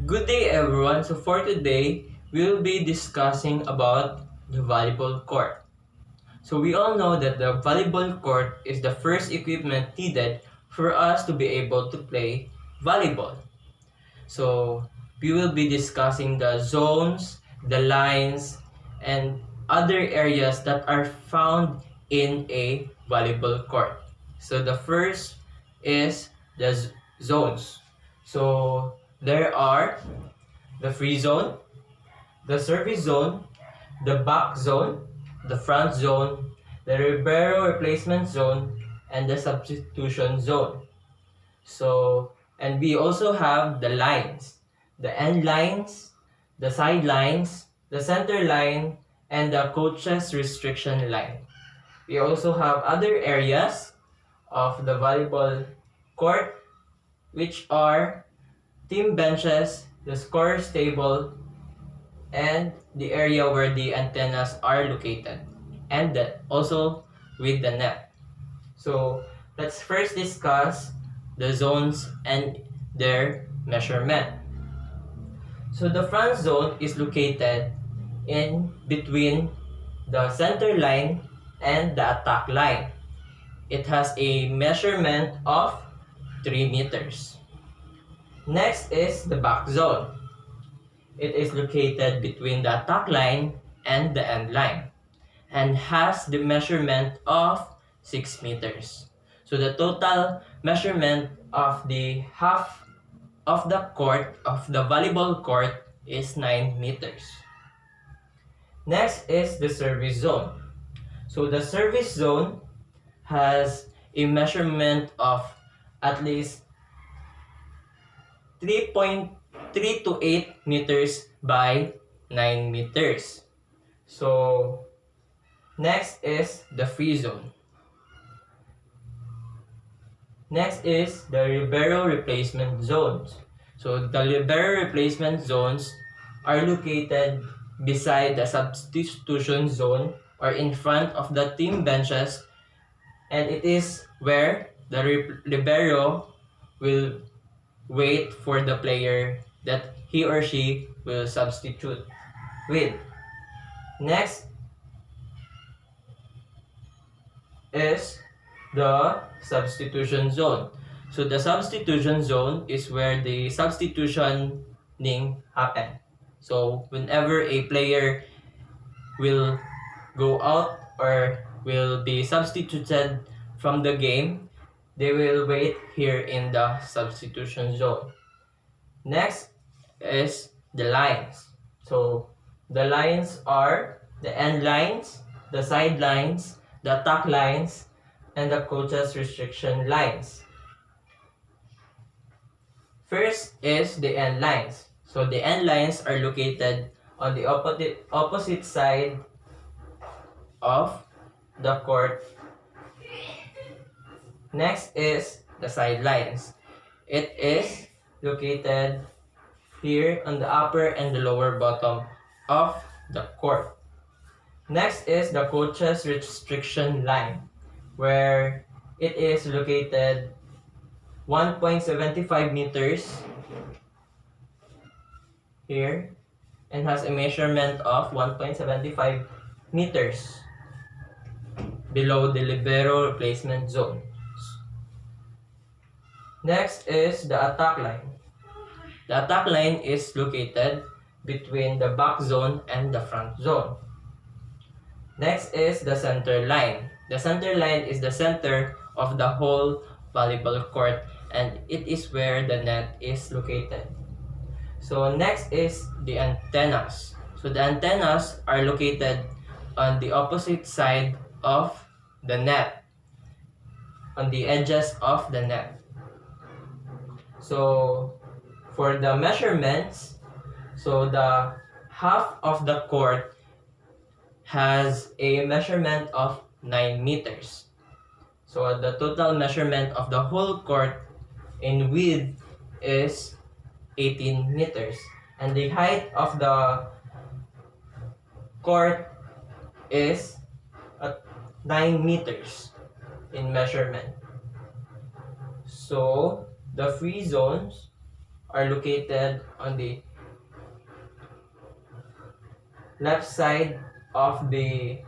Good day everyone. So for today, we will be discussing about the volleyball court. So we all know that the volleyball court is the first equipment needed for us to be able to play volleyball. So we will be discussing the zones, the lines, and other areas that are found in a volleyball court. So the first is the zones. So there are the free zone, the service zone, the back zone, the front zone, the libero replacement zone, and the substitution zone. So, and we also have the lines, the end lines, the side lines, the center line, and the coach's restriction line. We also have other areas of the volleyball court, which are team benches, the scorer's table, and the area where the antennas are located, and that also with the net. So let's first discuss the zones and their measurement. So the front zone is located in between the center line and the attack line. It has a measurement of 3 meters. Next is the back zone. It is located between the attack line and the end line and has the measurement of 6 meters. So the total measurement of the half of the court, of the volleyball court, is 9 meters. Next is the service zone. So the service zone has a measurement of at least 3.3 to 8 meters by 9 meters. So next is the free zone. Next is the libero replacement zones. So the libero replacement zones are located beside the substitution zone or in front of the team benches, and it is where the libero will wait for the player that he or she will substitute with. Next is the substitution zone. So the substitution zone is where the substitutioning happen. So whenever a player will go out or will be substituted from the game, they will wait here in the substitution zone. Next is the lines. So the lines are the end lines, the side lines, the attack lines, and the coach's restriction lines. First is the end lines. So the end lines are located on the opposite side of the court. Next is the sidelines. It is located here on the upper and the lower bottom of the court. Next is the coach's restriction line, where it is located 1.75 meters here and has a measurement of 1.75 meters below the libero replacement zone. Next is the attack line. The attack line is located between the back zone and the front zone. Next is the center line. The center line is the center of the whole volleyball court, and it is where the net is located. So next is the antennas. So the antennas are located on the opposite side of the net, on the edges of the net. So for the measurements, so the half of the court has a measurement of 9 meters. So the total measurement of the whole court in width is 18 meters. And the height of the court is at 9 meters in measurement. So the free zones are located on the left side of the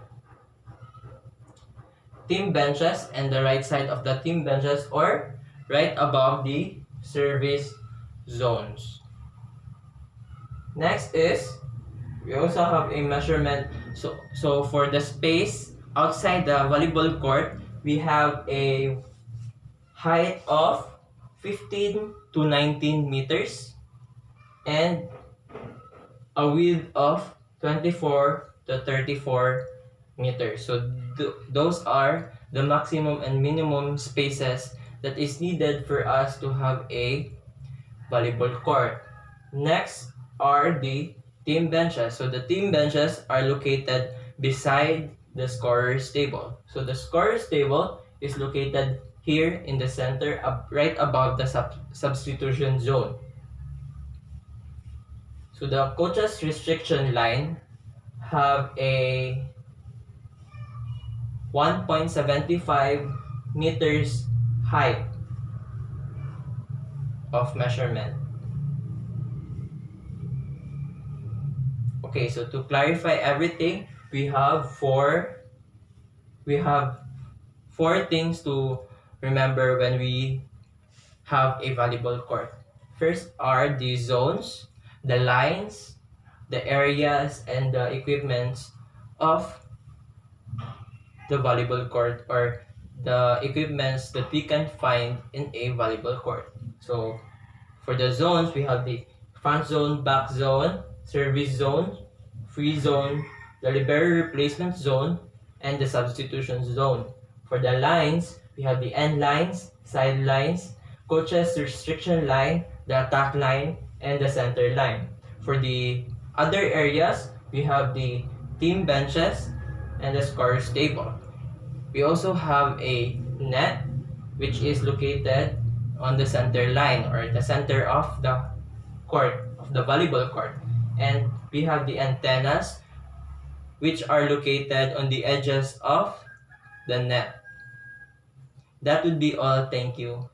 team benches and the right side of the team benches, or right above the service zones. Next is, we also have a measurement. So for the space outside the volleyball court, we have a height of 15 to 19 meters and a width of 24 to 34 meters. So those are the maximum and minimum spaces that is needed for us to have a volleyball court. Next are the team benches. So the team benches are located beside the scorer's table. So the scorer's table is located here in the center, right above the substitution zone. So the coach's restriction line have a 1.75 meters height of measurement. Okay, so to clarify everything, we have four things to remember when we have a volleyball court. First are the zones, the lines, the areas, and the equipments of the volleyball court, or the equipments that we can find in a volleyball court. So for the zones, we have the front zone, back zone, service zone, free zone, the libero replacement zone, and the substitution zone. For the lines, we have the end lines, side lines, coach's restriction line, the attack line, and the center line. For the other areas, we have the team benches and the scorer's table. We also have a net, which is located on the center line, or the center of the court, of the volleyball court. And we have the antennas, which are located on the edges of the net. That would be all. Thank you.